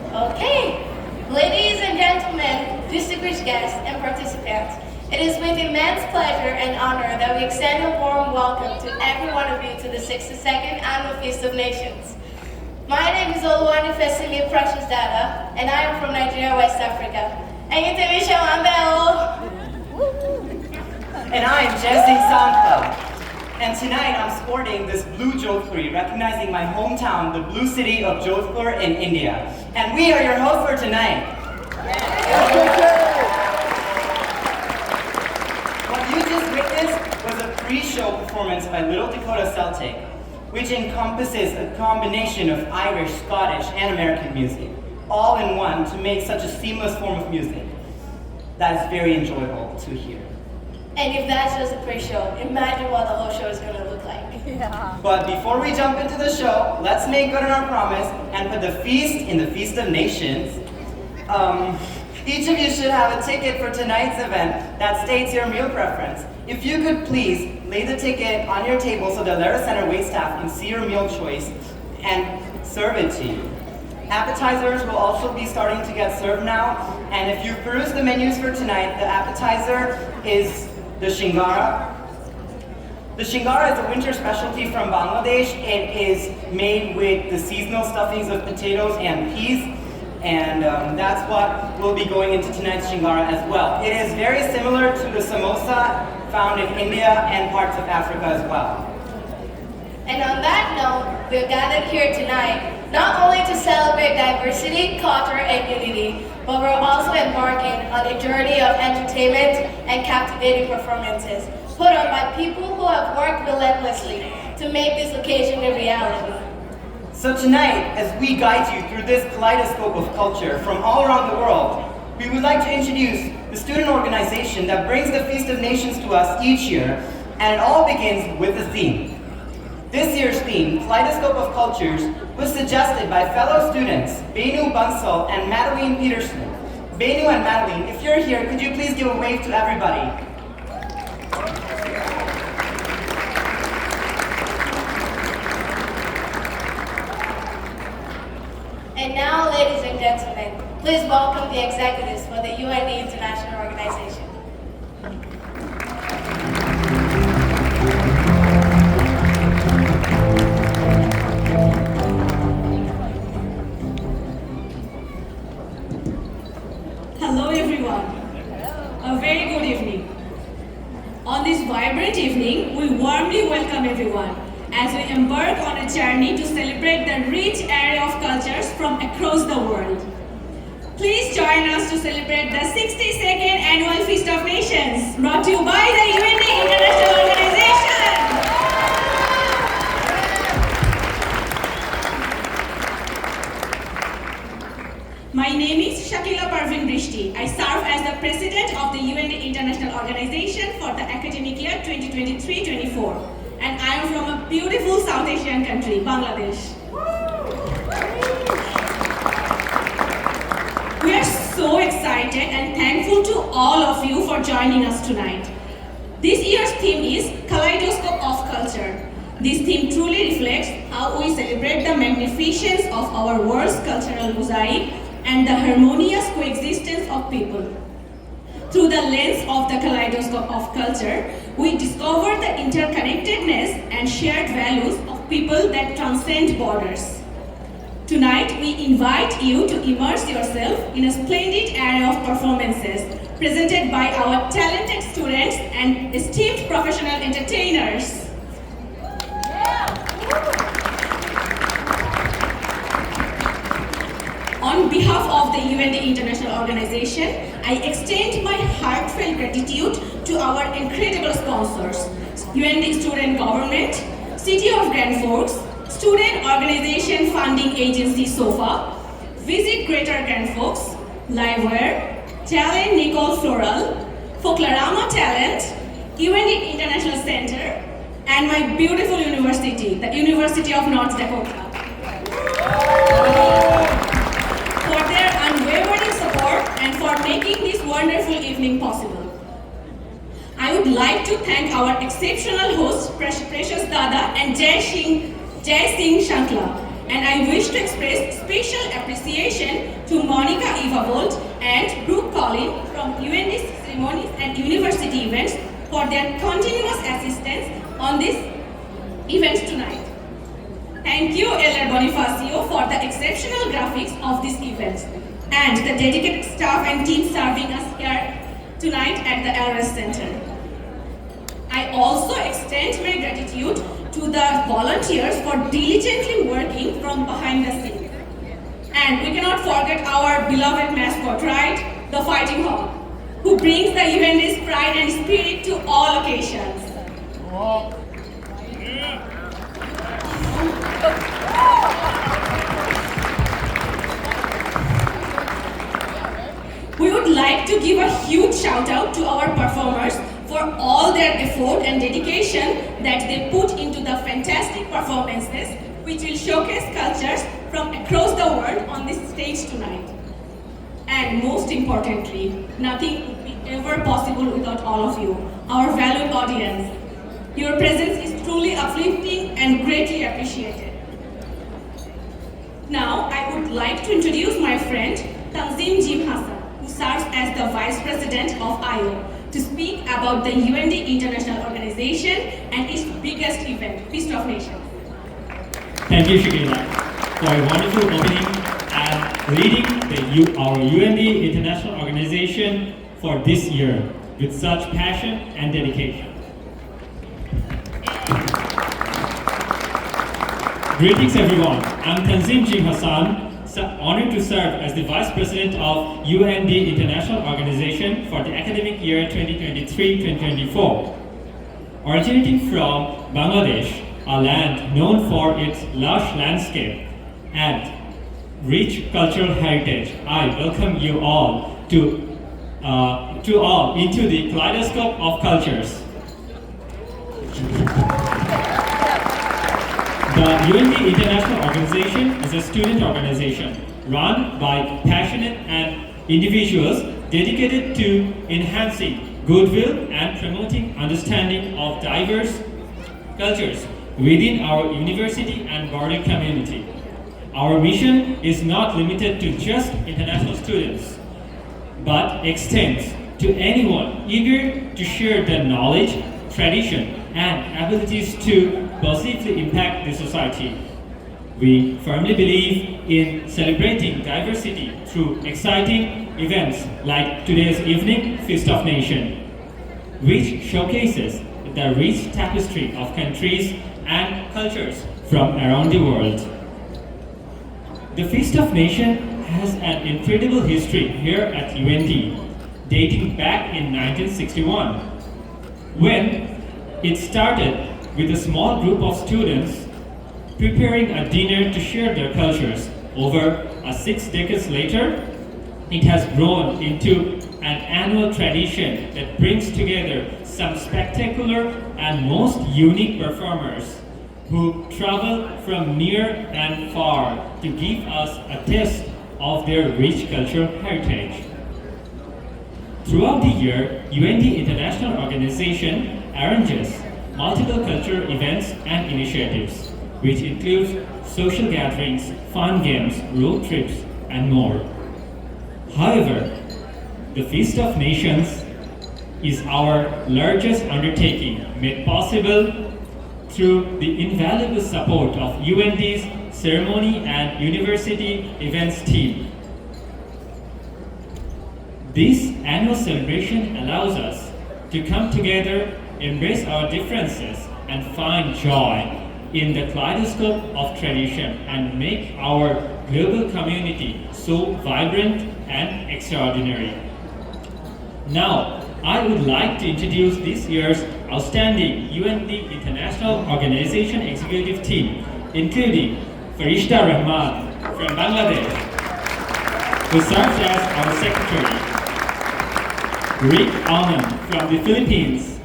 Okay, ladies and gentlemen, distinguished guests and participants, it is with immense pleasure and honor that we extend a warm welcome to every one of you to the 62nd Annual Feast of Nations. My name is Oluwani Fesili Precious Dada, and I am from Nigeria, West Africa. And you tell me, And I am Jesse Sankla. And tonight I'm sporting this blue Jodhpuri, recognizing my hometown, the blue city of Jodhpur in India. And we are your hosts for tonight. What you just witnessed was a pre-show performance by Little Dakota Celtic, which encompasses a combination of Irish, Scottish, and American music, all in one to make such a seamless form of music that is very enjoyable to hear. And if that's just a pre-show, imagine what the whole show is going to look like. Yeah. But before we jump into the show, let's make good on our promise and put the feast in the Feast of Nations. Each of you should have a ticket for tonight's event that states your meal preference. If you could please lay the ticket on your table so the Lara Center waitstaff can see your meal choice and serve it to you. Appetizers will also be starting to get served now, and if you peruse the menus for tonight, the appetizer is the shingara. The shingara is a winter specialty from Bangladesh. It is made with the seasonal stuffings of potatoes and peas, and that's what will be going into tonight's shingara as well. It is very similar to the samosa found in India and parts of Africa as well. And on that note, we're gathered here tonight not only to celebrate diversity, culture, and unity, but we're also embarking on a journey of entertainment and captivating performances put on by people who have worked relentlessly to make this occasion a reality. So tonight, as we guide you through this kaleidoscope of culture from all around the world, we would like to introduce the student organization that brings the Feast of Nations to us each year, and it all begins with a theme. This year's theme, Kaleidoscope of Cultures, was suggested by fellow students Benu Bansal and Madeline Peterson. Benu and Madeline, if you're here, could you please give a wave to everybody? And now, ladies and gentlemen, please welcome the executives for the UND International Organization. Hello everyone. A very good evening. On this vibrant evening, we warmly welcome everyone as we embark on a journey to celebrate the rich array of cultures from across the world. Please join us to celebrate the 62nd Annual Feast of Nations, brought to you by the UND International Organization. My name is Shakila Parvin Brishti. I serve as the President of the UND International Organization for the academic year 2023-24. And I am from a beautiful South Asian country, Bangladesh. We are so excited and thankful to all of you for joining us tonight. This year's theme is Kaleidoscope of Culture. This theme truly reflects how we celebrate the magnificence of our world's cultural mosaic and the harmonious coexistence of people. Through the lens of the kaleidoscope of culture, we discover the interconnectedness and shared values of people that transcend borders. Tonight, we invite you to immerse yourself in a splendid array of performances presented by our talented students and esteemed professional entertainers. On behalf of the UND International Organization, I extend my heartfelt gratitude to our incredible sponsors, UND Student Government, City of Grand Forks, Student Organization Funding Agency SOFA, Visit Greater Grand Forks, Liveware, Talent Nicole Floral, Folklorama Talent, UND International Center, and my beautiful university, the University of North Dakota. For their unwavering support and for making this wonderful evening possible. I would like to thank our exceptional hosts, Precious Dada and Jai Singh Shankla. And I wish to express special appreciation to Monica Evavold and Brooke Collin from UND Ceremonies and University Events for their continuous assistance on this event tonight. Thank you, Eller Bonifacio, for the exceptional graphics of this event and the dedicated staff and team serving us here tonight at the LRS Center. I also extend my gratitude to the volunteers for diligently working from behind the scenes. And we cannot forget our beloved mascot, right? The Fighting Hawk, who brings the UND's pride and spirit to all occasions. We would like to give a huge shout out to our performers for all their effort and dedication that they put into the fantastic performances which will showcase cultures from across the world on this stage tonight. And most importantly, nothing would be ever possible without all of you, our valued audience. Your presence is truly uplifting and greatly appreciated. Now, I would like to introduce my friend Tanzim Jim Hassan, who serves as the Vice President of IO, to speak about the UND International Organization and its biggest event, Feast of Nations. Thank you, Shakila, for a wonderful opening and leading our UND International Organization for this year with such passion and dedication. Greetings, everyone. I'm Tanzim Jim Hassan, honored to serve as the Vice President of UND International Organization for the academic year 2023-2024. Originating from Bangladesh, a land known for its lush landscape and rich cultural heritage, I welcome you all into the kaleidoscope of cultures. The UND International Organization is a student organization run by passionate and individuals dedicated to enhancing goodwill and promoting understanding of diverse cultures within our university and broader community. Our mission is not limited to just international students, but extends to anyone eager to share their knowledge, tradition, and abilities to positively impact the society. We firmly believe in celebrating diversity through exciting events like today's evening Feast of Nations, which showcases the rich tapestry of countries and cultures from around the world. The Feast of Nations has an incredible history here at UND, dating back in 1961, when it started with a small group of students preparing a dinner to share their cultures. Over 6 decades later, it has grown into an annual tradition that brings together some spectacular and most unique performers who travel from near and far to give us a taste of their rich cultural heritage. Throughout the year, UND International Organization arranges multiple cultural events and initiatives, which includes social gatherings, fun games, road trips, and more. However, the Feast of Nations is our largest undertaking, made possible through the invaluable support of UND's Ceremony and University Events team. This annual celebration allows us to come together, embrace our differences, and find joy in the kaleidoscope of tradition and make our global community so vibrant and extraordinary. Now, I would like to introduce this year's outstanding UND International Organization Executive Team, including Farishta Rahman from Bangladesh, who serves as our Secretary, Rick Anand from the Philippines,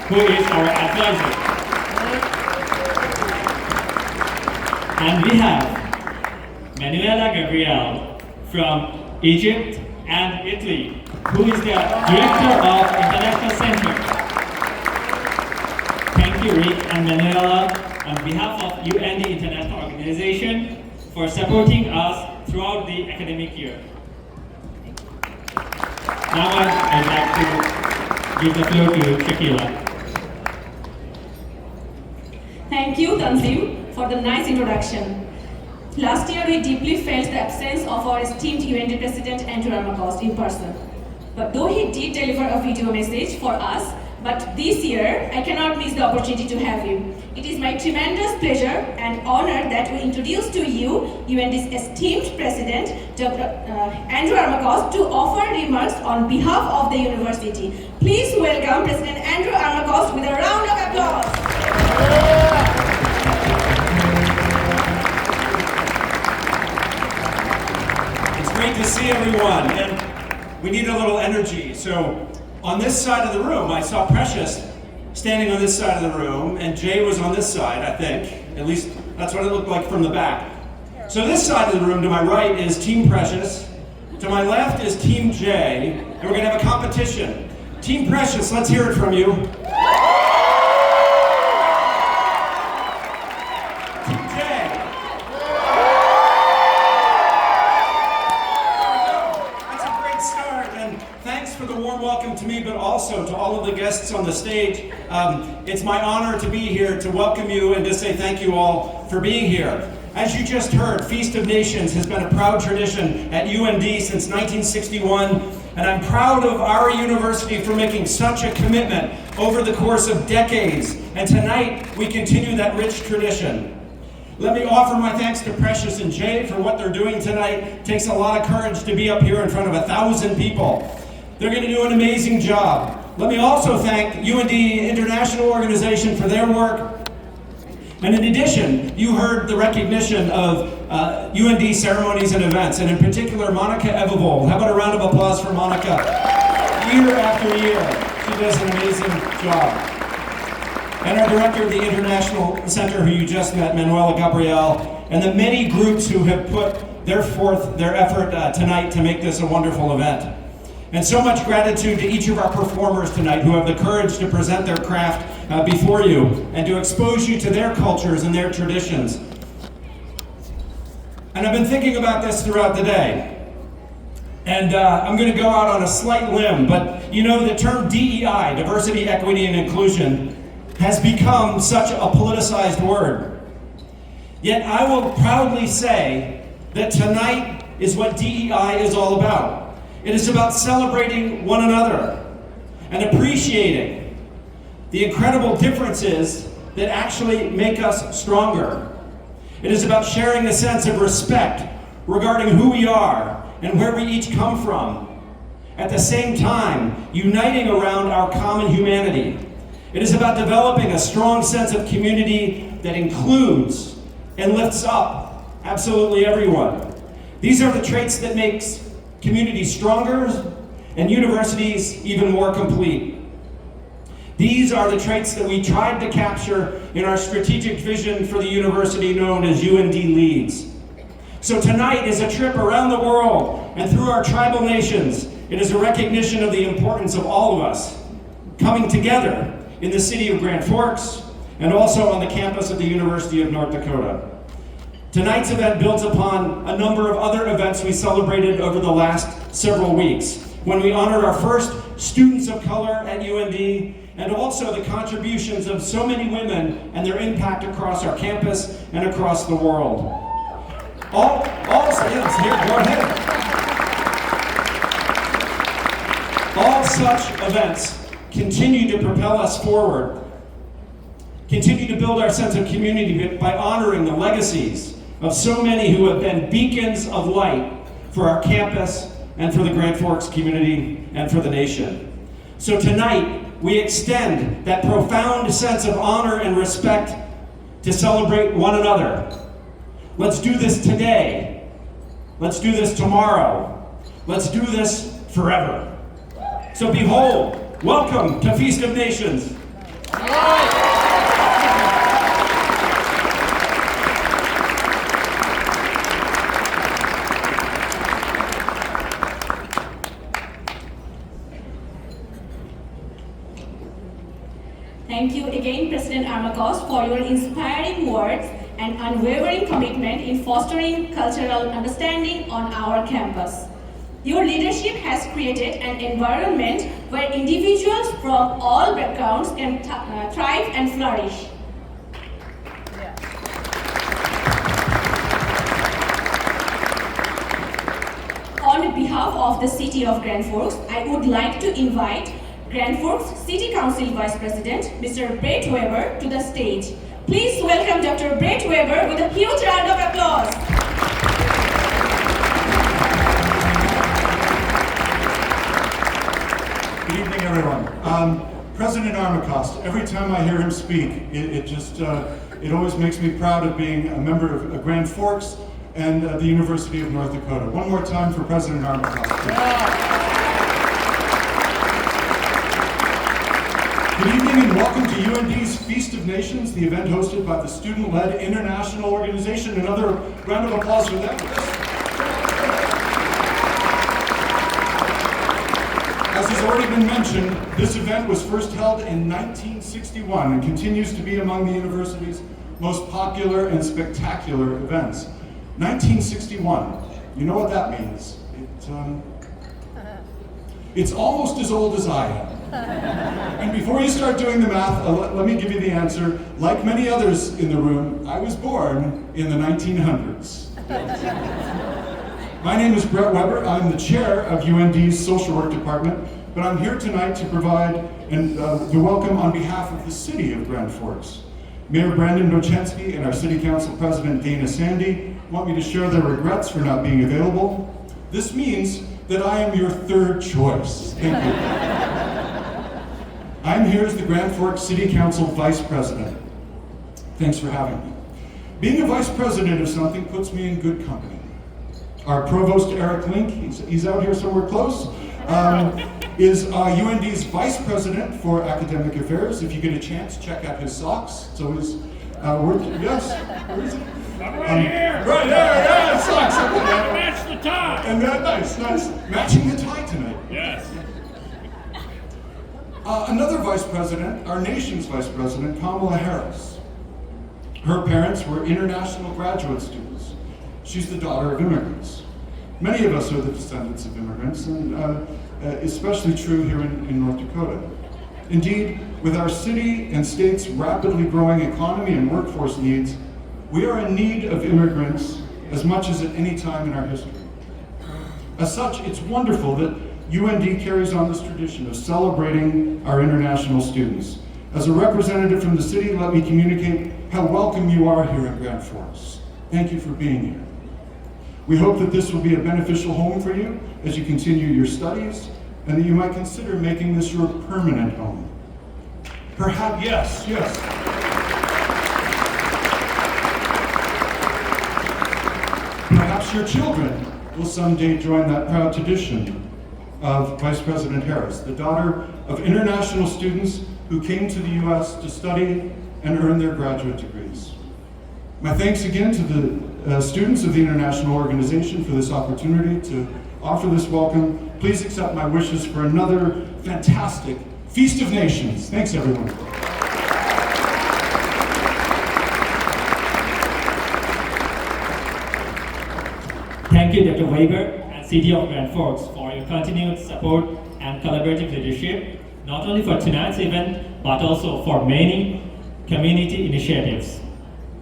who is our advisor, and we have Manuela Gabriel from Egypt and Italy, who is the Director of International Center. Thank you, Rick and Manuela, on behalf of UND International Organization for supporting us throughout the academic year. Now I'd like to give the floor to Shakila. Thank you, Tanzim, for the nice introduction. Last year, we deeply felt the absence of our esteemed UND President Andrew Armacost in person. But though he did deliver a video message for us, but this year, I cannot miss the opportunity to have him. It is my tremendous pleasure and honor that we introduce to you UND's esteemed President, Dr. Andrew Armacost, to offer remarks on behalf of the university. Please welcome President Andrew Armacost with a round of applause. Great to see everyone, and we need a little energy. So on this side of the room, I saw Precious standing on this side of the room, and Jay was on this side, I think. At least that's what it looked like from the back. So this side of the room to my right is Team Precious. To my left is Team Jay, and we're gonna have a competition. Team Precious, let's hear it from you. Team Jay. Thanks for the warm welcome to me, but also to all of the guests on the stage. It's my honor to be here to welcome you and to say thank you all for being here. As you just heard, Feast of Nations has been a proud tradition at UND since 1961, and I'm proud of our university for making such a commitment over the course of decades. And tonight, we continue that rich tradition. Let me offer my thanks to Precious and Jay for what they're doing tonight. It takes a lot of courage to be up here in front of 1,000 people. They're going to do an amazing job. Let me also thank UND International Organization for their work. And in addition, you heard the recognition of UND ceremonies and events, and in particular, Monica Evavold. How about a round of applause for Monica? Year after year, she does an amazing job. And our director of the International Center, who you just met, Manuela Gabriel, and the many groups who have put their effort tonight to make this a wonderful event. And so much gratitude to each of our performers tonight who have the courage to present their craft before you and to expose you to their cultures and their traditions. And I've been thinking about this throughout the day. And I'm going to go out on a slight limb, but you know, the term DEI, diversity, equity, and inclusion, has become such a politicized word. Yet I will proudly say that tonight is what DEI is all about. It is about celebrating one another and appreciating the incredible differences that actually make us stronger. It is about sharing a sense of respect regarding who we are and where we each come from. At the same time, uniting around our common humanity. It is about developing a strong sense of community that includes and lifts up absolutely everyone. These are the traits that makes communities stronger and universities even more complete. These are the traits that we tried to capture in our strategic vision for the university known as UND Leads. So tonight is a trip around the world and through our tribal nations. It is a recognition of the importance of all of us coming together in the city of Grand Forks and also on the campus of the University of North Dakota. Tonight's event builds upon a number of other events we celebrated over the last several weeks, when we honored our first students of color at UND, and also the contributions of so many women and their impact across our campus and across the world. Yes, here, go ahead. All such events continue to propel us forward, continue to build our sense of community by honoring the legacies of so many who have been beacons of light for our campus and for the Grand Forks community and for the nation. So tonight, we extend that profound sense of honor and respect to celebrate one another. Let's do this today. Let's do this tomorrow. Let's do this forever. So behold, welcome to Feast of Nations. Thank you again, President President Armakos, for your inspiring words and unwavering commitment in fostering cultural understanding on our campus. Your leadership has created an environment where individuals from all backgrounds can thrive and flourish. On behalf of the City of Grand Forks, I would like to invite Grand Forks City Council Vice President, Mr. Brett Weber, to the stage. Please welcome Dr. Brett Weber with a huge round of applause. Good evening, everyone. President Armakos, every time I hear him speak, it always makes me proud of being a member of Grand Forks and the University of North Dakota. One more time for President Armakos. Good evening and welcome to UND's Feast of Nations, the event hosted by the student-led International Organization. Another round of applause for them. As has already been mentioned, this event was first held in 1961 and continues to be among the university's most popular and spectacular events. 1961, you know what that means. It's almost as old as I am. And before you start doing the math, let me give you the answer. Like many others in the room, I was born in the 1900s. My name is Brett Weber. I'm the chair of UND's Social Work Department, but I'm here tonight to provide the welcome on behalf of the city of Grand Forks. Mayor Brandon Dochensky and our City Council President Dana Sandy want me to share their regrets for not being available. This means that I am your third choice. Thank you. I'm here as the Grand Forks City Council Vice President. Thanks for having me. Being a Vice President of something puts me in good company. Our Provost Eric Link, he's out here somewhere close, is UND's Vice President for Academic Affairs. If you get a chance, check out his socks. So his, yes, where is it? Right here. Right there, yeah, socks. Match the tie. And nice. Matching the tie tonight. Yes. Another Vice President, our nation's Vice President, Kamala Harris. Her parents were international graduate students. She's the daughter of immigrants. Many of us are the descendants of immigrants, and especially true here in North Dakota. Indeed, with our city and state's rapidly growing economy and workforce needs, we are in need of immigrants as much as at any time in our history. As such, it's wonderful that UND carries on this tradition of celebrating our international students. As a representative from the city, let me communicate how welcome you are here in Grand Forks. Thank you for being here. We hope that this will be a beneficial home for you as you continue your studies, and that you might consider making this your permanent home. Perhaps, yes. Perhaps your children will someday join that proud tradition of Vice President Harris, the daughter of international students who came to the U.S. to study and earn their graduate degrees. My thanks again to the students of the International Organization for this opportunity to offer this welcome. Please accept my wishes for another fantastic Feast of Nations. Thanks, everyone. Thank you, Dr. Weber and City of Grand Forks for your continued support and collaborative leadership, not only for tonight's event, but also for many community initiatives.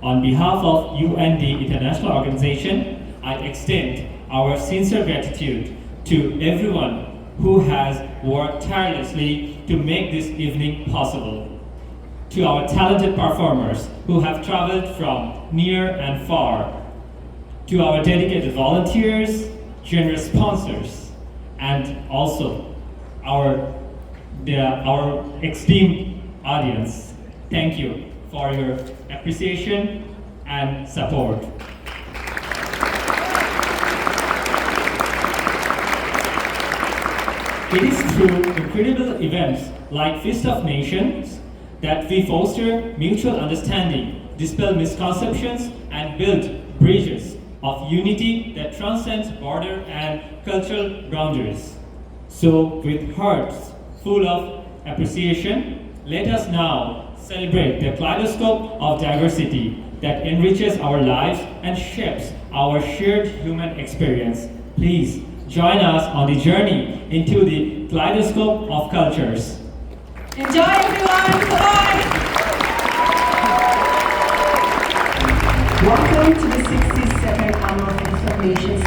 On behalf of UND International Organization, I extend our sincere gratitude to everyone who has worked tirelessly to make this evening possible. To our talented performers who have traveled from near and far, to our dedicated volunteers, generous sponsors, and also our esteemed audience. Thank you for your appreciation and support. It is through incredible events like Feast of Nations that we foster mutual understanding, dispel misconceptions, and build bridges of unity that transcends border and cultural boundaries. So, with hearts full of appreciation, let us now celebrate the kaleidoscope of diversity that enriches our lives and shapes our shared human experience. Please join us on the journey into the kaleidoscope of cultures. Enjoy, everyone. Bye-bye. Welcome to the 62nd Annual Feast of Nations